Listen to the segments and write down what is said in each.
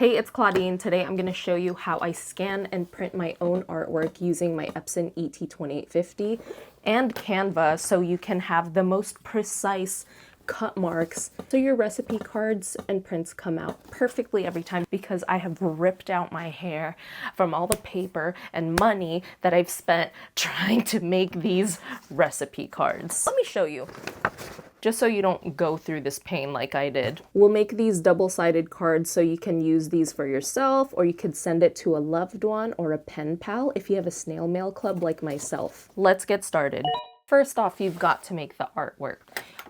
Hey, it's Claudine. Today I'm going to show you how I scan and print my own artwork using my Epson ET-2850 and Canva so you can have the most precise cut marks so your recipe cards and prints come out perfectly every time, because I have ripped out my hair from all the paper and money that I've spent trying to make these recipe cards. Let me show you, just so you don't go through this pain like I did. We'll make these double-sided cards so you can use these for yourself, or you could send it to a loved one or a pen pal if you have a snail mail club like myself. Let's get started. First off, you've got to make the artwork.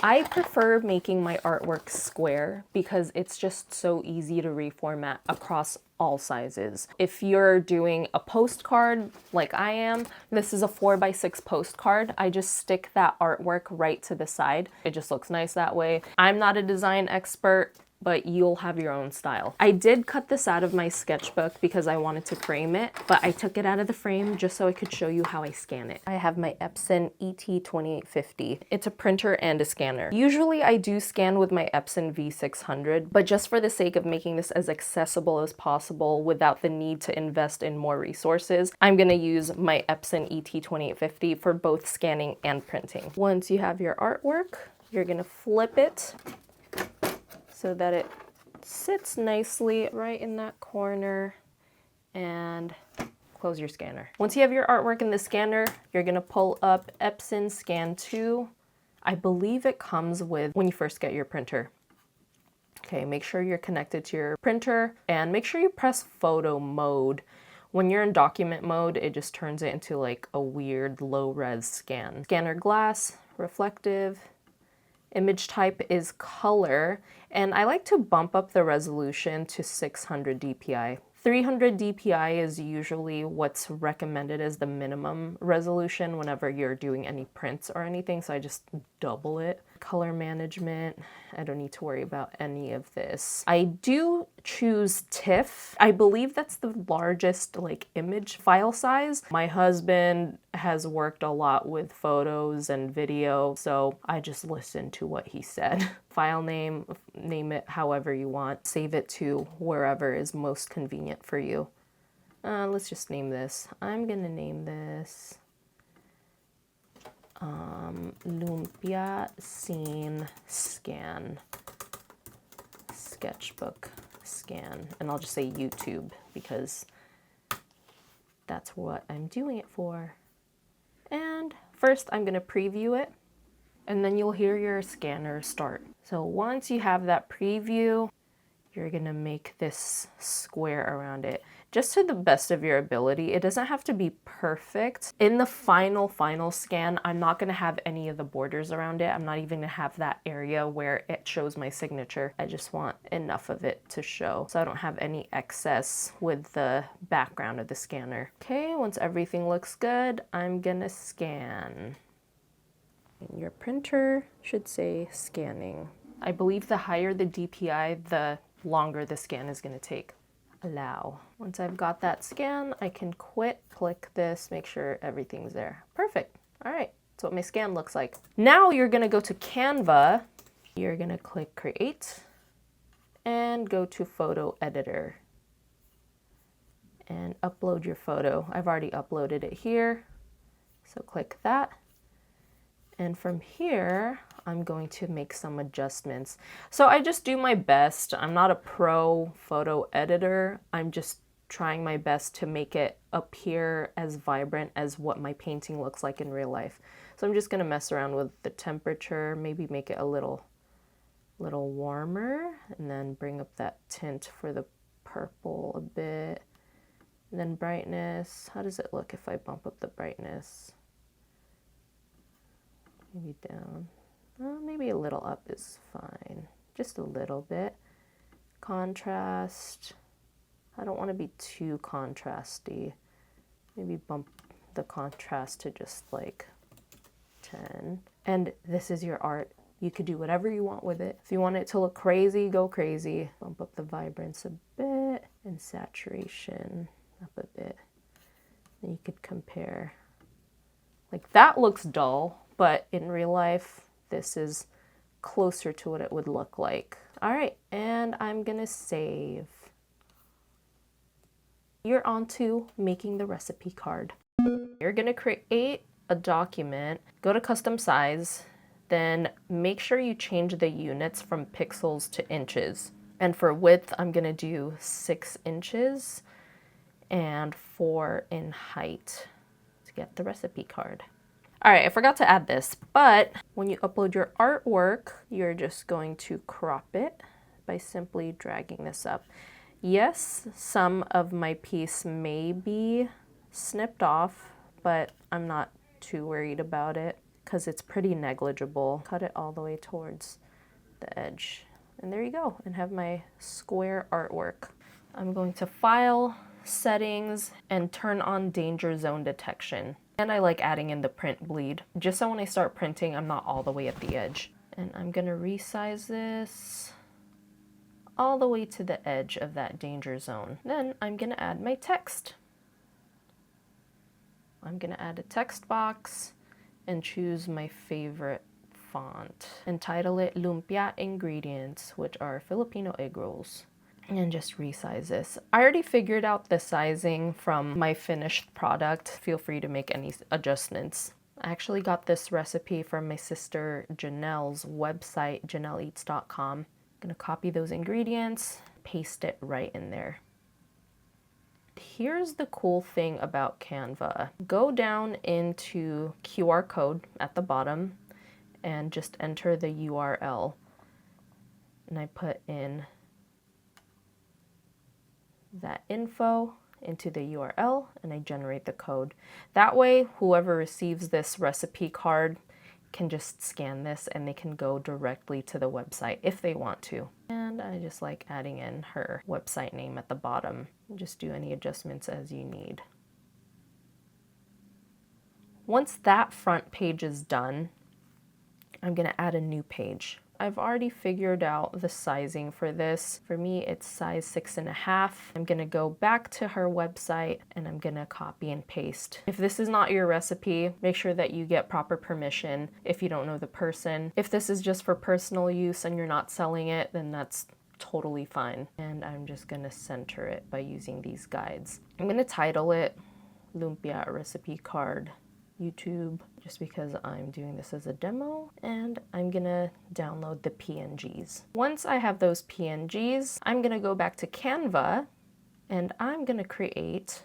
I prefer making my artwork square because it's just so easy to reformat across all sizes. If you're doing a postcard like I am, this is a 4x6 postcard. I just stick that artwork right to the side. It just looks nice that way. I'm not a design expert, but you'll have your own style. I did cut this out of my sketchbook because I wanted to frame it, but I took it out of the frame just so I could show you how I scan it. I have my Epson ET-2850. It's a printer and a scanner. Usually I do scan with my Epson V600, but just for the sake of making this as accessible as possible without the need to invest in more resources, I'm gonna use my Epson ET-2850 for both scanning and printing. Once you have your artwork, you're gonna flip it so that it sits nicely right in that corner, and close your scanner. Once you have your artwork in the scanner, you're gonna pull up Epson Scan 2. I believe it comes with when you first get your printer. Okay, make sure you're connected to your printer and make sure you press photo mode. When you're in document mode, it just turns it into like a weird low-res scan. Scanner glass, reflective. Image type is color, and I like to bump up the resolution to 600 dpi. 300 dpi is usually what's recommended as the minimum resolution whenever you're doing any prints or anything, so I just double it. Color management, I don't need to worry about any of this. I do choose TIFF. I believe that's the largest image file size. My husband has worked a lot with photos and video, so I just listen to what he said. File name, name it however you want. Save it to wherever is most convenient for you. Let's just name this. I'm gonna name this Lumpia Scene Scan, Sketchbook Scan, and I'll just say YouTube because that's what I'm doing it for. And first I'm gonna preview it, and then you'll hear your scanner start. So once you have that preview, you're gonna make this square around it, just to the best of your ability. It doesn't have to be perfect. In the final scan, I'm not gonna have any of the borders around it. I'm not even gonna have that area where it shows my signature. I just want enough of it to show, so I don't have any excess with the background of the scanner. Okay, once everything looks good, I'm gonna scan. And your printer should say scanning. I believe the higher the DPI, the longer the scan is gonna take. Allow. Once I've got that scan, I can quit, click this, make sure everything's there. Perfect. All right, that's what my scan looks like. Now you're gonna go to Canva, you're gonna click Create, and go to Photo Editor, and upload your photo. I've already uploaded it here, so click that. And from here, I'm going to make some adjustments. So I just do my best. I'm not a pro photo editor. I'm just trying my best to make it appear as vibrant as what my painting looks like in real life. So I'm just gonna mess around with the temperature, maybe make it a little warmer, and then bring up that tint for the purple a bit. And then brightness, how does it look if I bump up the brightness? Maybe down. Maybe a little up is fine. Just a little bit. Contrast. I don't want to be too contrasty. Maybe bump the contrast to just 10. And this is your art. You could do whatever you want with it. If you want it to look crazy, go crazy. Bump up the vibrance a bit and saturation up a bit. Then you could compare. That looks dull, but in real life, this is closer to what it would look like. All right, and I'm gonna save. You're on to making the recipe card. You're gonna create a document, go to custom size, then make sure you change the units from pixels to inches. And for width, I'm gonna do 6 inches and 4 in height to get the recipe card. All right, I forgot to add this, but when you upload your artwork, you're just going to crop it by simply dragging this up. Yes, some of my piece may be snipped off, but I'm not too worried about it because it's pretty negligible. Cut it all the way towards the edge. And there you go, and have my square artwork. I'm going to File, Settings, and turn on Danger Zone Detection. And I like adding in the print bleed, just so when I start printing, I'm not all the way at the edge. And I'm gonna resize this all the way to the edge of that danger zone. Then I'm gonna add my text. I'm gonna add a text box and choose my favorite font and title it Lumpia Ingredients, which are Filipino egg rolls. And just resize this. I already figured out the sizing from my finished product. Feel free to make any adjustments. I actually got this recipe from my sister Janelle's website, janelleeats.com. I'm gonna copy those ingredients, paste it right in there. Here's the cool thing about Canva. Go down into QR code at the bottom and just enter the URL. And I put in that info into the URL and I generate the code. That way, whoever receives this recipe card can just scan this and they can go directly to the website if they want to. And I just like adding in her website name at the bottom. Just do any adjustments as you need. Once that front page is done, I'm gonna add a new page. I've already figured out the sizing for this. For me, it's size 6.5. I'm gonna go back to her website and I'm gonna copy and paste. If this is not your recipe, make sure that you get proper permission if you don't know the person. If this is just for personal use and you're not selling it, then that's totally fine. And I'm just gonna center it by using these guides. I'm gonna title it Lumpia Recipe Card YouTube, just because I'm doing this as a demo, and I'm gonna download the PNGs. Once I have those PNGs, I'm gonna go back to Canva and I'm gonna create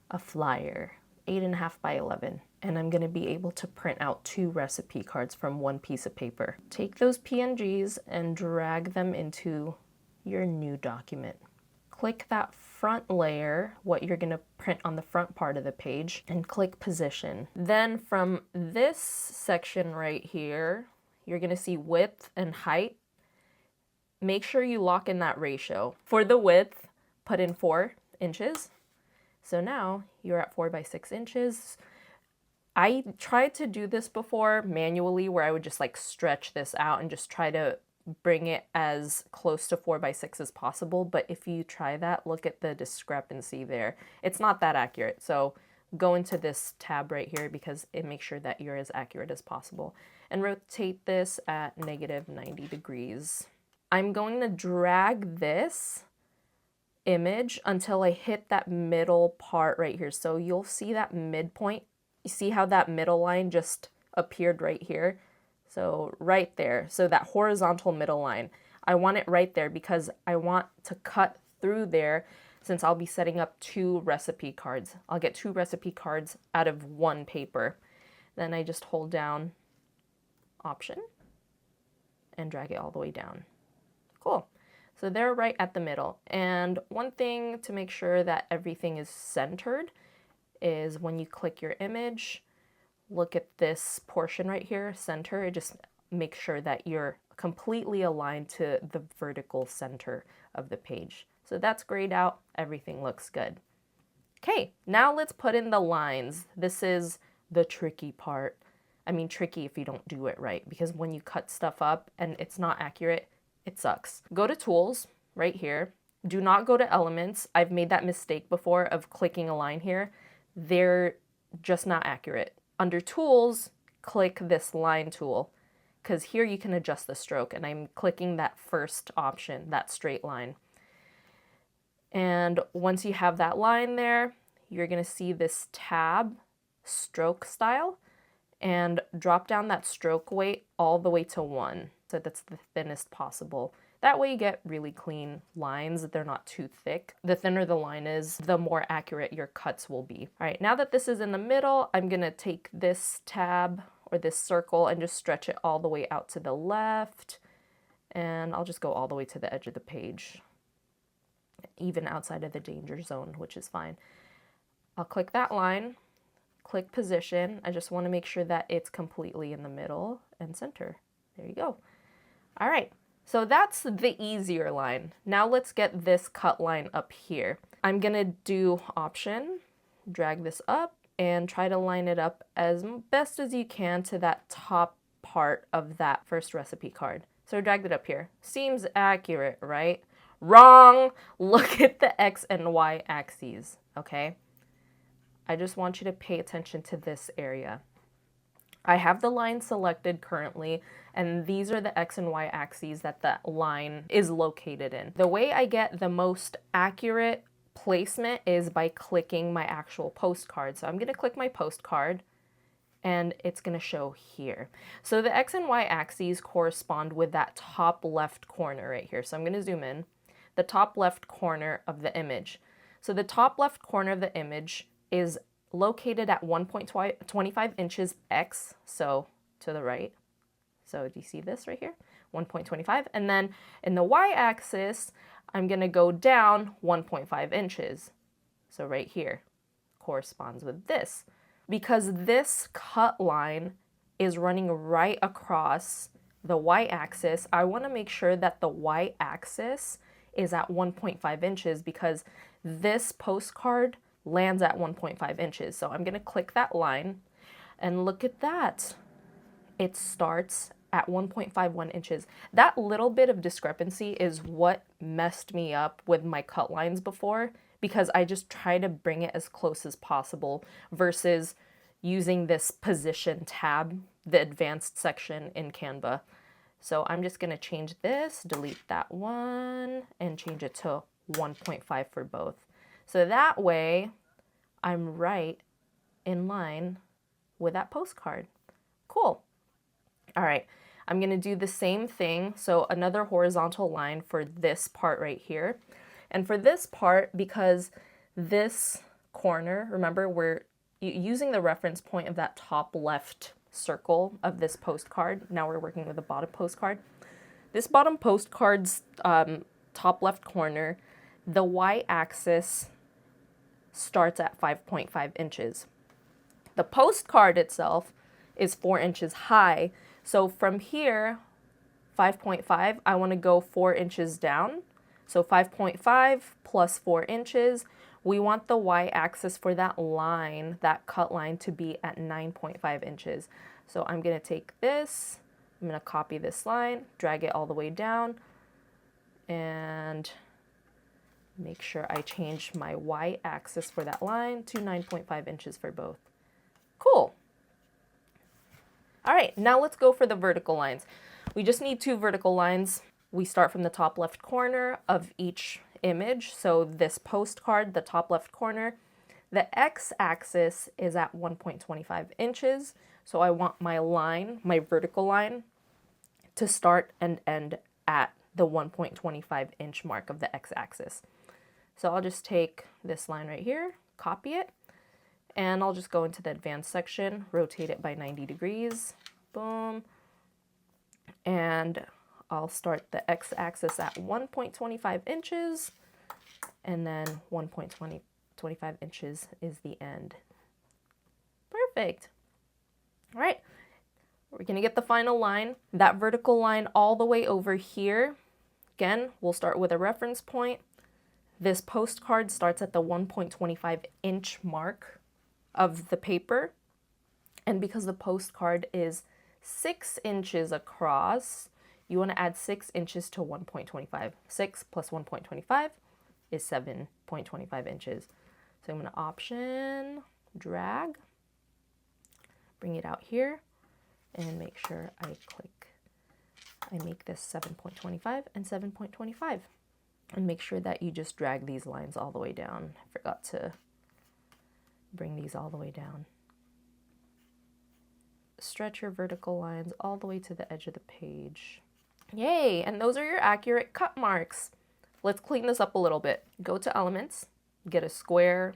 a flyer, 8.5 by 11, and I'm gonna be able to print out 2 recipe cards from 1 piece of paper. Take those PNGs and drag them into your new document. Click that front layer, what you're gonna print on the front part of the page, and click position. Then from this section right here, you're gonna see width and height. Make sure you lock in that ratio. For the width, put in 4 inches. So now you're at 4 by 6 inches. I tried to do this before manually where I would just like stretch this out and just try to bring it as close to 4 by 6 as possible, but if you try that, look at the discrepancy there. It's not that accurate, so go into this tab right here because it makes sure that you're as accurate as possible. And rotate this at -90 degrees. I'm going to drag this image until I hit that middle part right here. So you'll see that midpoint. You see how that middle line just appeared right here? So right there, so that horizontal middle line, I want it right there because I want to cut through there since I'll be setting up 2 recipe cards. I'll get 2 recipe cards out of 1 paper. Then I just hold down Option and drag it all the way down. Cool. So they're right at the middle. And one thing to make sure that everything is centered is when you click your image, look at this portion right here, center, just make sure that you're completely aligned to the vertical center of the page. So that's grayed out, everything looks good. Okay, now let's put in the lines. This is the tricky part. I mean, tricky if you don't do it right, because when you cut stuff up and it's not accurate, it sucks. Go to Tools, right here. Do not go to Elements. I've made that mistake before of clicking a line here. They're just not accurate. Under Tools, click this line tool, because here you can adjust the stroke, and I'm clicking that first option, that straight line. And once you have that line there, you're going to see this tab, stroke style, and drop down that stroke weight all the way to 1. So that's the thinnest possible. That way you get really clean lines. They're not too thick. The thinner the line is, the more accurate your cuts will be. All right, now that this is in the middle, I'm going to take this tab or this circle and just stretch it all the way out to the left. And I'll just go all the way to the edge of the page, even outside of the danger zone, which is fine. I'll click that line, click position. I just want to make sure that it's completely in the middle and center. There you go. All right, so that's the easier line. Now let's get this cut line up here. I'm going to do Option, drag this up, and try to line it up as best as you can to that top part of that first recipe card. So I dragged it up here. Seems accurate, right? Wrong! Look at the X and Y axes, okay? I just want you to pay attention to this area. I have the line selected currently, and these are the X and Y axes that that line is located in. The way I get the most accurate placement is by clicking my actual postcard. So I'm going to click my postcard, and it's going to show here. So the X and Y axes correspond with that top left corner right here. So I'm going to zoom in. The top left corner of the image. So the top left corner of the image is located at 1.25 inches X, so to the right. So do you see this right here? 1.25. And then in the Y axis, I'm going to go down 1.5 inches. So right here corresponds with this. Because this cut line is running right across the Y axis, I want to make sure that the Y axis is at 1.5 inches because this postcard lands at 1.5 inches. So I'm going to click that line and look at that. It starts at 1.51 inches. That little bit of discrepancy is what messed me up with my cut lines before, because I just try to bring it as close as possible versus using this position tab, the advanced section in Canva. So I'm just going to change this, delete that one, and change it to 1.5 for both. So that way I'm right in line with that postcard. Cool. All right, I'm going to do the same thing. So another horizontal line for this part right here. And for this part, because this corner, remember we're using the reference point of that top left circle of this postcard. Now we're working with the bottom postcard. This bottom postcard's top left corner, the y-axis starts at 5.5 inches. The postcard itself is 4 inches high. So from here, 5.5, I want to go 4 inches down. So 5.5 plus 4 inches. We want the y-axis for that line, that cut line, to be at 9.5 inches. So I'm going to take this, I'm going to copy this line, drag it all the way down, and make sure I change my y-axis for that line to 9.5 inches for both. Cool. All right, now let's go for the vertical lines. We just need 2 vertical lines. We start from the top left corner of each image. So this postcard, the top left corner, the x-axis is at 1.25 inches. So I want my line, my vertical line, to start and end at the 1.25 inch mark of the x-axis. So I'll just take this line right here, copy it, and I'll just go into the advanced section, rotate it by 90 degrees, boom, and I'll start the x-axis at 1.25 inches, and then 1.25 inches is the end. Perfect. All right, we're gonna get the final line. That vertical line all the way over here, again, we'll start with a reference point. This postcard starts at the 1.25 inch mark of the paper, and because the postcard is 6 inches across, you want to add 6 inches to 1.25. 6 plus 1.25 is 7.25 inches. So I'm going to Option, drag, bring it out here, and make sure I make this 7.25 and 7.25. And make sure that you just drag these lines all the way down. I forgot to bring these all the way down. Stretch your vertical lines all the way to the edge of the page. Yay! And those are your accurate cut marks. Let's clean this up a little bit. Go to Elements, get a square,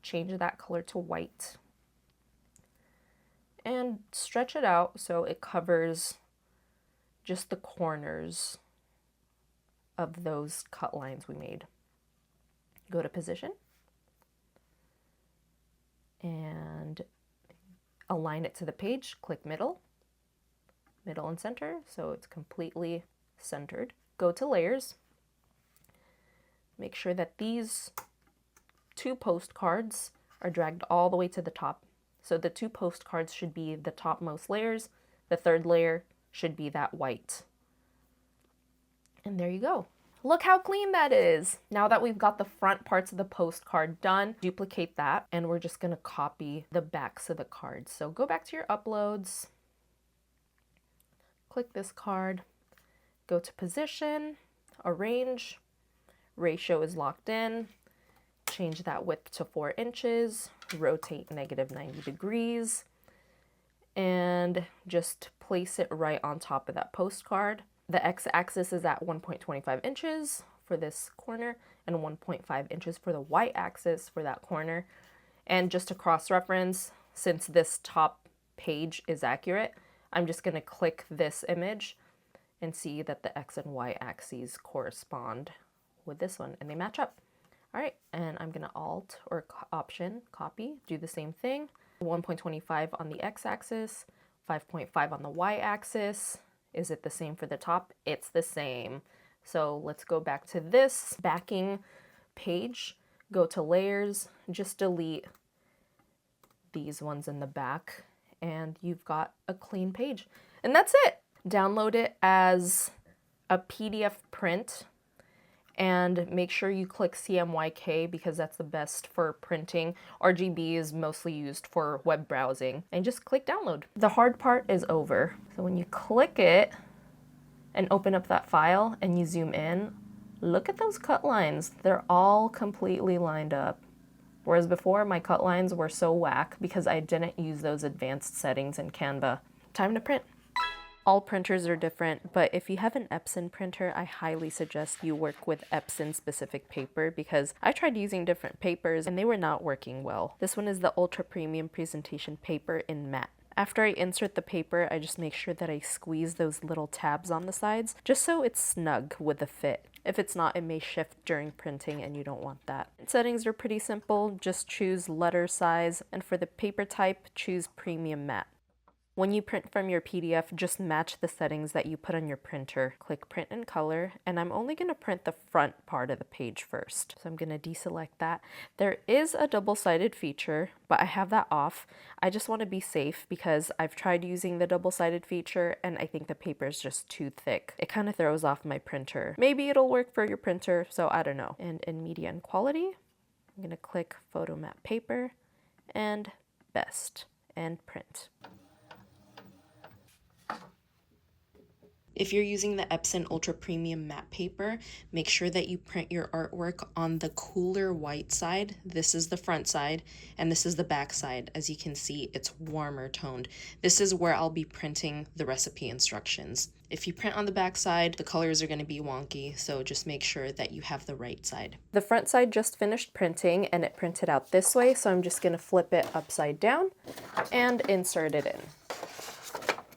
change that color to white, and stretch it out so it covers just the corners of those cut lines we made. Go to Position and align it to the page. Click Middle and Center so it's completely centered. Go to Layers. Make sure that these 2 postcards are dragged all the way to the top. So the 2 postcards should be the topmost layers. The 3rd layer should be that white. And there you go. Look how clean that is. Now that we've got the front parts of the postcard done, duplicate that, and we're just gonna copy the backs of the cards. So go back to your uploads, click this card, go to Position, Arrange, ratio is locked in, change that width to 4 inches, rotate -90 degrees, and just place it right on top of that postcard. The x-axis is at 1.25 inches for this corner and 1.5 inches for the y-axis for that corner. And just to cross-reference, since this top page is accurate, I'm just going to click this image and see that the x and y axes correspond with this one and they match up. All right, and I'm going to Alt or Option copy, do the same thing. 1.25 on the x-axis, 5.5 on the y-axis. Is it the same for the top? It's the same. So let's go back to this backing page, go to Layers, just delete these ones in the back, and you've got a clean page. And that's it. Download it as a PDF print, and make sure you click CMYK because that's the best for printing. RGB is mostly used for web browsing, and just click download. The hard part is over. So when you click it and open up that file and you zoom in, look at those cut lines. They're all completely lined up. Whereas before my cut lines were so whack because I didn't use those advanced settings in Canva. Time to print. All printers are different, but if you have an Epson printer, I highly suggest you work with Epson specific paper because I tried using different papers and they were not working well. This one is the Ultra Premium Presentation paper in matte. After I insert the paper, I just make sure that I squeeze those little tabs on the sides just so it's snug with the fit. If it's not, it may shift during printing and you don't want that. Settings are pretty simple, just choose letter size, and for the paper type, choose Premium Matte. When you print from your PDF, just match the settings that you put on your printer. Click Print in Color, and I'm only going to print the front part of the page first. So I'm going to deselect that. There is a double-sided feature, but I have that off. I just want to be safe because I've tried using the double-sided feature and I think the paper is just too thick. It kind of throws off my printer. Maybe it'll work for your printer, so I don't know. And in Media and Quality, I'm going to click Photo Matte Paper and Best and print. If you're using the Epson Ultra Premium Matte Paper, make sure that you print your artwork on the cooler white side. This is the front side, and this is the back side. As you can see, it's warmer toned. This is where I'll be printing the recipe instructions. If you print on the back side, the colors are going to be wonky, so just make sure that you have the right side. The front side just finished printing, and it printed out this way, so I'm just going to flip it upside down and insert it in.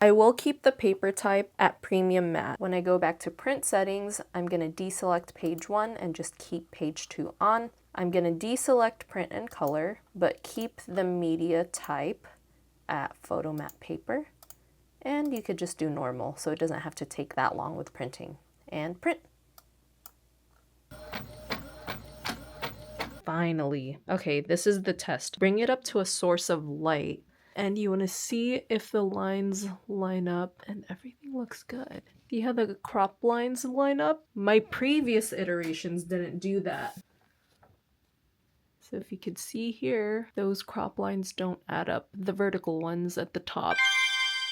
I will keep the paper type at Premium Matte. When I go back to print settings, I'm going to deselect page 1 and just keep page 2 on. I'm going to deselect print and color, but keep the media type at Photo Matte Paper. And you could just do normal, so it doesn't have to take that long with printing. And print. Finally. Okay, this is the test. Bring it up to a source of light. And you want to see if the lines line up and everything looks good. See how the crop lines line up? My previous iterations didn't do that. So if you could see here, those crop lines don't add up. The vertical ones at the top.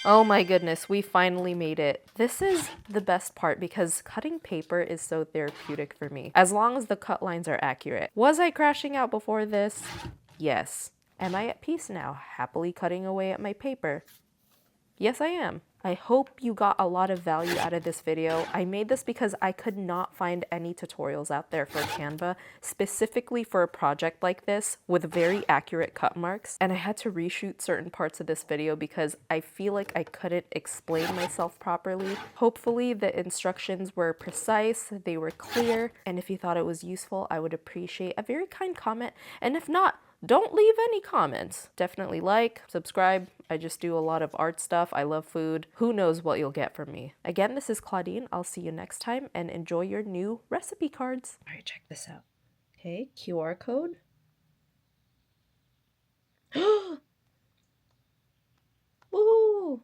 Oh my goodness, we finally made it. This is the best part because cutting paper is so therapeutic for me, as long as the cut lines are accurate. Was I crashing out before this? Yes. Am I at peace now, happily cutting away at my paper? Yes, I am. I hope you got a lot of value out of this video. I made this because I could not find any tutorials out there for Canva, specifically for a project like this with very accurate cut marks. And I had to reshoot certain parts of this video because I feel like I couldn't explain myself properly. Hopefully the instructions were precise, they were clear, and if you thought it was useful, I would appreciate a very kind comment. And if not, don't leave any comments. Definitely like, subscribe. I just do a lot of art stuff. I love food. Who knows what you'll get from me. Again, this is Claudine. I'll see you next time and enjoy your new recipe cards. All right, check this out. Okay, QR code. Ooh!